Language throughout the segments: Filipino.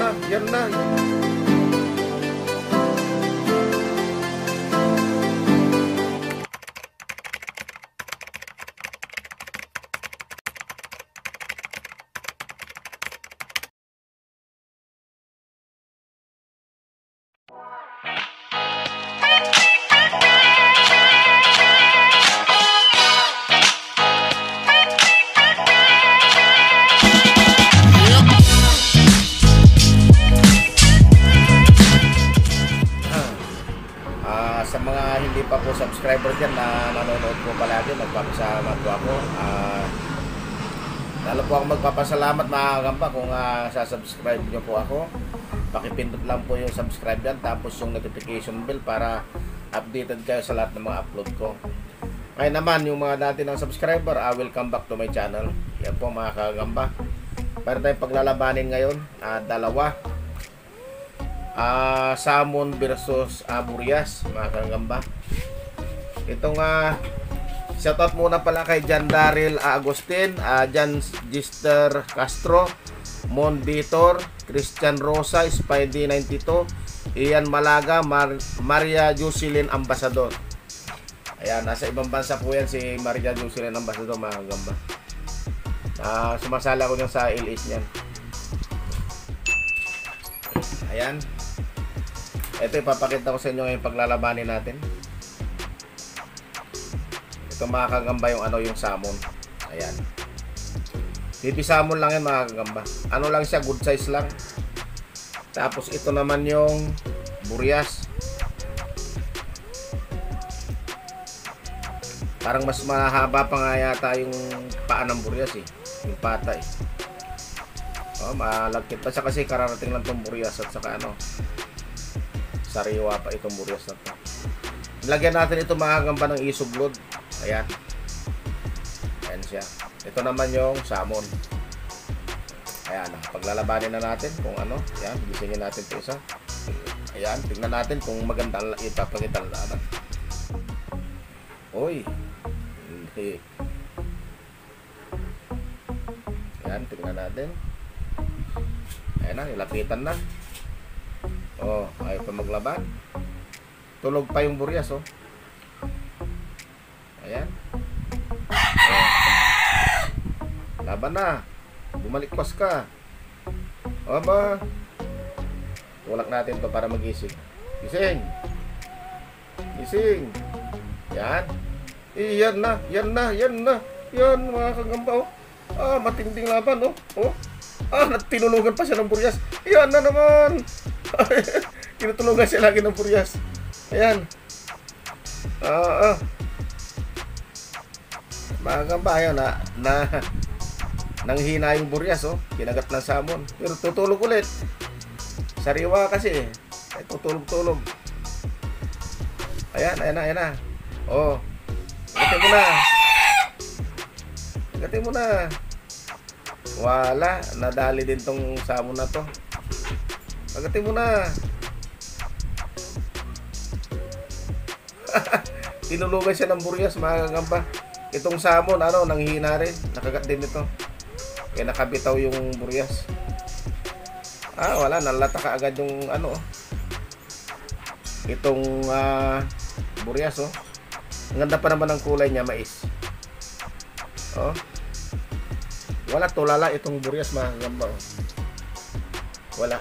na, yan na. Sa mga hindi pa po subscriber dyan na nanonood po palagi, magpapasalamat po ako. Lalo po ako magpapasalamat mga kagamba kung sasubscribe nyo po ako. Pakipindot lang po yung subscribe dyan, tapos yung notification bell para updated kayo sa lahat ng mga upload ko. Ngayon naman, yung mga dati ng subscriber, welcome back to my channel. Yan po mga kagamba. Para tayong paglalabanin ngayon, dalawa. Salmon versus Burias, mga kagamba. Itong shoutout muna pala kay John Daryl Agustin, John Gister Castro, Mon Vitor, Christian Rosa, Spidey 92, Ian Malaga, Maria Jocelyn Ambassador. Ayan, nasa ibang bansa po yan si Maria Jocelyn Ambassador, mga kagamba. Sumasala ko niyan sa LS niyan. Ayan. Ito ipapakita ko sa inyo yung paglalabanin natin. Ito mga kagamba yung yung salmon. Ayan. Baby salmon lang yan mga kagamba. Ano lang siya, good size lang. Tapos ito naman yung Burias. Parang mas mahaba pa nga yata yung paa ng Burias eh. Yung pata eh. Malagkit pa siya kasi kararating lang itong Burias at saka sariwa pa itong Burias na to. Lagyan natin ito mga kagamba ng isuglod. Ayan. Ayan siya. Ito naman yung salmon. Ayan. Paglalabanin na natin kung Ayan. Gisingin natin ito isa. Ayan. Tingnan natin kung maganda ipapakita ang laban. Uy. Hindi. Ayan. Tingnan natin. Ayan na. Nilapitan na. Ayaw pa maglaban. Tulog pa yung Burias, Ayan. Laban na. Bumalikwas ka. Aba. Tulak natin to para magising. Gising. Gising. Yan. Yan na. Yan na. Yan na. Yan mga kagamba, matinding laban, tinulugan pa siya ng Burias. Yan na naman. Tinutulungan siya lagi ng Burias. Ayan. Mga kagamba, ayan nanghina yung Burias, kinagat ng salmon. Pero tutulog ulit. Sariwa kasi tutulog-tulog. Ayan na. Agatin mo na. Agatin mo na. Wala, nadali din tong salmon na to. Agatin mo na. Tinulugan siya ng Burias, mga kagamba. Itong salmon, nanghina rin. Nakagat din ito. Kaya nakabitaw yung Burias. Wala, nalata ka agad yung itong Burias, Ang ganda pa naman ng kulay niya, mais. Wala, tulala itong Burias, mga kagamba, Wala.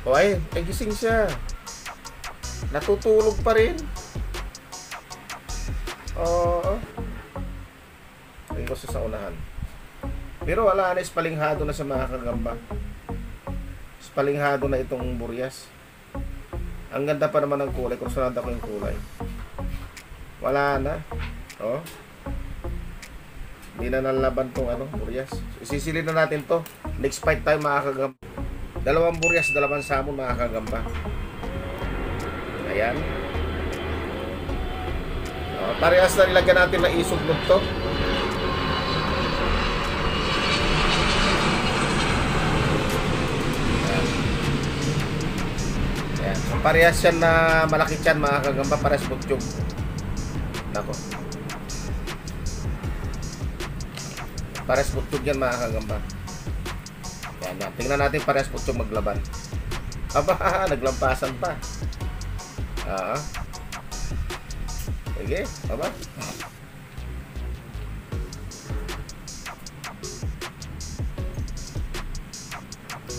Ay, gising siya. Natutulog pa rin. Ay, gusto sa unahan. Pero wala na, ispalinghado na sa mga kagamba. Ispalinghado na itong Burias. Ang ganda pa naman ng kulay. Kursunada ko yung kulay. Wala na. Hindi na nalaban tong Burias. Isisilin na natin to. Next fight tayo, mga kagamba. Dalawang Burias, dalawang salmon, mga kagamba. Ayan. Parehas na nilagyan natin na isuglod to. Ayan. So, parehas yan na malaki tiyan, mga kagamba. Parehas butyog. Nako. Parehas butyog yan, mga kagamba. Yan, tingnan natin parehas po yung maglaban. Aba, naglampasan pa. Sige, aba.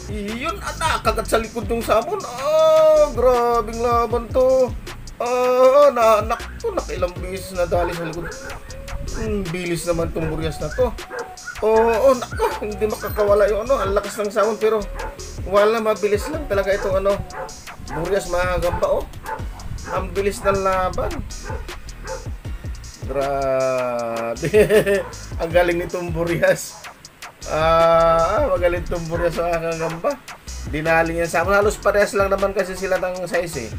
Iyon, anak, kagat sa likod ng samon. Grabing laban to. Nakilang beses na dali sa likod. Bilis naman tong Boreas na to. Nako, hindi makakawala yung ano. Ang lakas ng samon, pero wala, mabilis lang talaga itong ano. Boreas, makakagamba, ang bilis ng laban. Grabe. Ang galing nitong Boreas. Magaling itong Boreas sa kakagamba. Dinaling yan samon. Halos parehas lang naman kasi sila ng size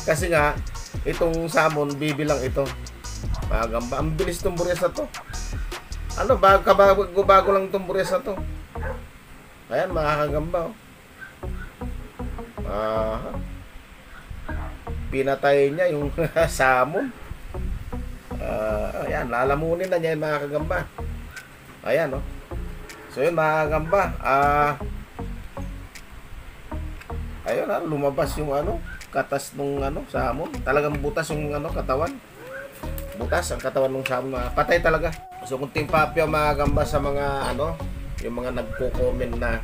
Kasi nga, itong samon, bibilang ito. Kakagamba. Ang bilis itong Boreas na to. Bago lang itong Boreas na to. Ayan, makakagamba. Pinatay niya yung samon. Ayan, lalamunin na niya yung mga kagamba. Ayan, so yun, mga kagamba. Ayun, lumabas yung katas nung samon. Talagang butas yung katawan. Butas ang katawan ng samon. Patay talaga. So kung timpapyo mga kagamba sa mga yung mga nagko-comment na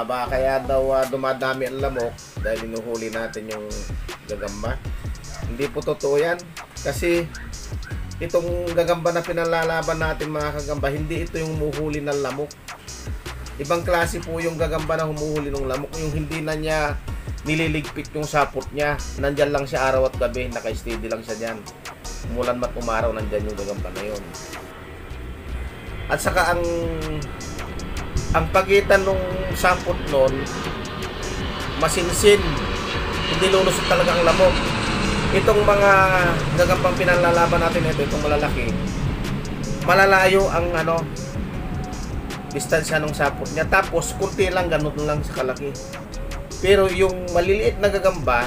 baka kaya daw dumadami ang lamok dahil inuhuli natin yung gagamba. Hindi po totoo yan. Kasi itong gagamba na pinalalaban natin mga kagamba, hindi ito yung humuhuli ng lamok. Ibang klase po yung gagamba na humuhuli ng lamok. Yung hindi na niya nililigpit yung sapot niya. Nandyan lang siya araw at gabi. Naka-steady lang siya dyan. Umulan mat umaraw, nandyan yung gagamba na yun. At saka ang pagitan ng sapot nun, masinsin. Hindi lulusot talaga ang lamok. Itong mga gagambang pinalalaban natin itong malalaki, malalayo ang distansya ng sapot niya. Tapos kunti lang, ganun lang sa kalaki. Pero yung maliliit na gagamba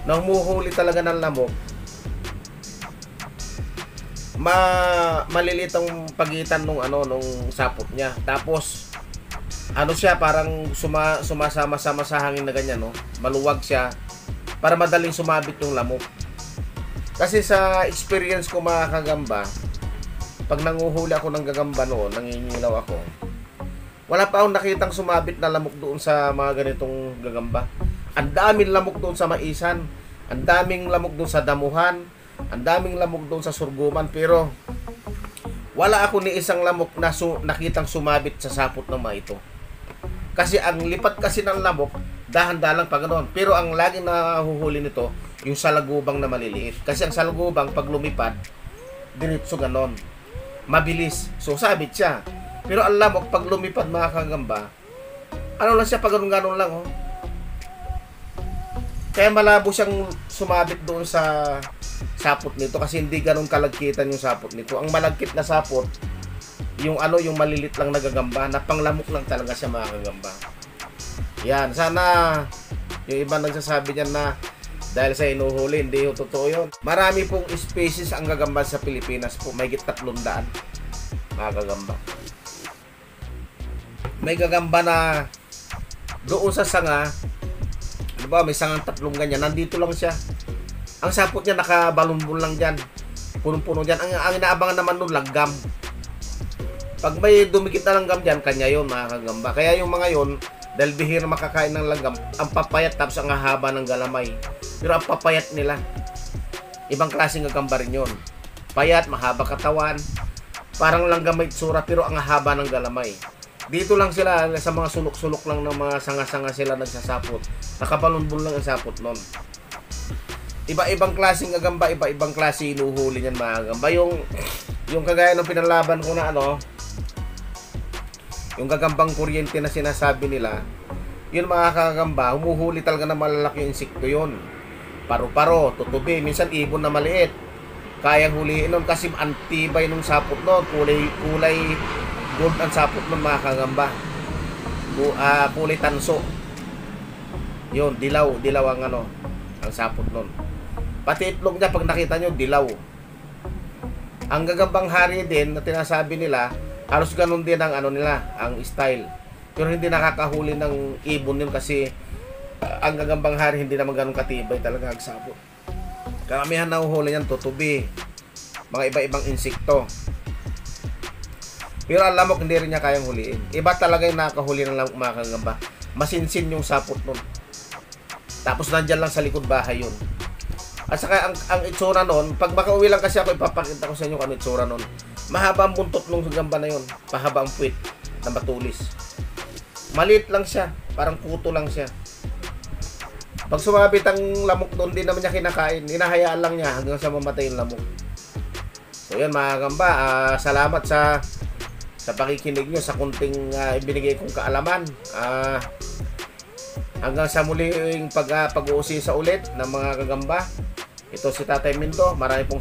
na humuhuli talaga ng lamok, maliliit ang pagitan nung sapot niya. Tapos siya, parang sumasama-sama sa hangin na ganyan, maluwag siya para madaling sumabit yung lamok. Kasi sa experience ko mga kagamba, pag nanguhuli ako ng gagamba noon, nangingilaw ako, wala pa akong nakitang sumabit na lamok doon sa mga ganitong gagamba. Ang daming lamok doon sa maisan, ang daming lamok doon sa damuhan, ang daming lamok doon sa surguman, pero wala ako ni isang lamok na nakitang sumabit sa sapot ng mga ito. Kasi ang lipat kasi ng lamok, dahan-dahan lang pa ganoon. Pero ang laging nahuhuli nito, yung salagubang na maliliit. Kasi ang salagubang, pag lumipad, diretso ganoon. Mabilis. So, sabit siya. Pero ang lamok, pag lumipad mga kagamba, lang siya, pag ganoon lang, Kaya malabo siyang sumabit doon sa sapot nito kasi hindi ganoon kalagkitan yung sapot nito. Ang malagkit na sapot, yung malilit lang na gagamba, na panglamok lang talaga siya mga kagamba. Yan, sana yung iba nagsasabi niyan na dahil sa inuhuli, hindi yung totoo yun. Marami pong species ang gagamba sa Pilipinas po, may 300 mga gagamba. May gagamba na doon sa sanga, may sangang 3 ganyan, nandito lang siya. Ang sapot niya nakabalunbon lang dyan, punong-puno dyan. Ang inaabangan naman nun, langgam. Pag may dumikit na langgam dyan, kanya yun mga kagamba. Kaya yung mga yun, dahil bihira makakain ng langgam, ang papayat tapos ang haba ng galamay. Pero ang papayat nila, ibang klaseng gagamba rin yun. Payat, mahaba katawan, parang langgam may tsura, pero ang haba ng galamay. Dito lang sila, sa mga sulok-sulok lang ng mga sanga-sanga sila nagsasapot. Nakabalunbon lang ang sapot nun. Iba-ibang klaseng gagamba, iba-ibang klase inuhuli niyan mga gagamba. Yung kagaya ng pinalaban ko na yung gagambang kuryente na sinasabi nila, yun mga kagamba, humuhuli talaga na malalaki yung insekto yun. Paru-paro, tutubi, minsan ibon na maliit. Kayang huliin nun kasi antibay nung sapot nun. Kulay gold ang sapot nun mga kagamba. Kulay tanso. Yun, dilaw ang ang sapot nun. Pati itlog niya, pag nakita nyo, dilaw. Ang gagambang hari din na tinasabi nila, Halos ganun din ang ano nila, ang style. Pero hindi nakakahuli ng ibon yun kasi ang gagambang hari hindi naman ganun katibay talaga ang sabot. Karamihan na uhuli yan, tutubi, mga iba-ibang insekto. Pero ang lamok hindi rin niya kayang huliin. Iba talaga yung nakakahuli ng lamok, mga kagamba. Masinsin yung sapot nun. Tapos nandyan lang sa likod bahay yun. At saka ang itsura nun, pag makauwi lang kasi ako, ipapakita ko sa inyo kung ano itsura nun. Mahaba ang buntot nung gamba na yun. Mahaba ang puwit na matulis. Maliit lang siya. Parang kuto lang siya. Pag sumabit ang lamok doon, di naman niya kinakain. Hinahayaan lang niya hanggang sa mamatay yung lamok. So yan mga gamba, salamat sa pakikinig nyo sa kunting ibinigay kong kaalaman. Hanggang sa muling pag-uusisa ulit ng mga kagamba. Ito si Tatay Minto. Marami pong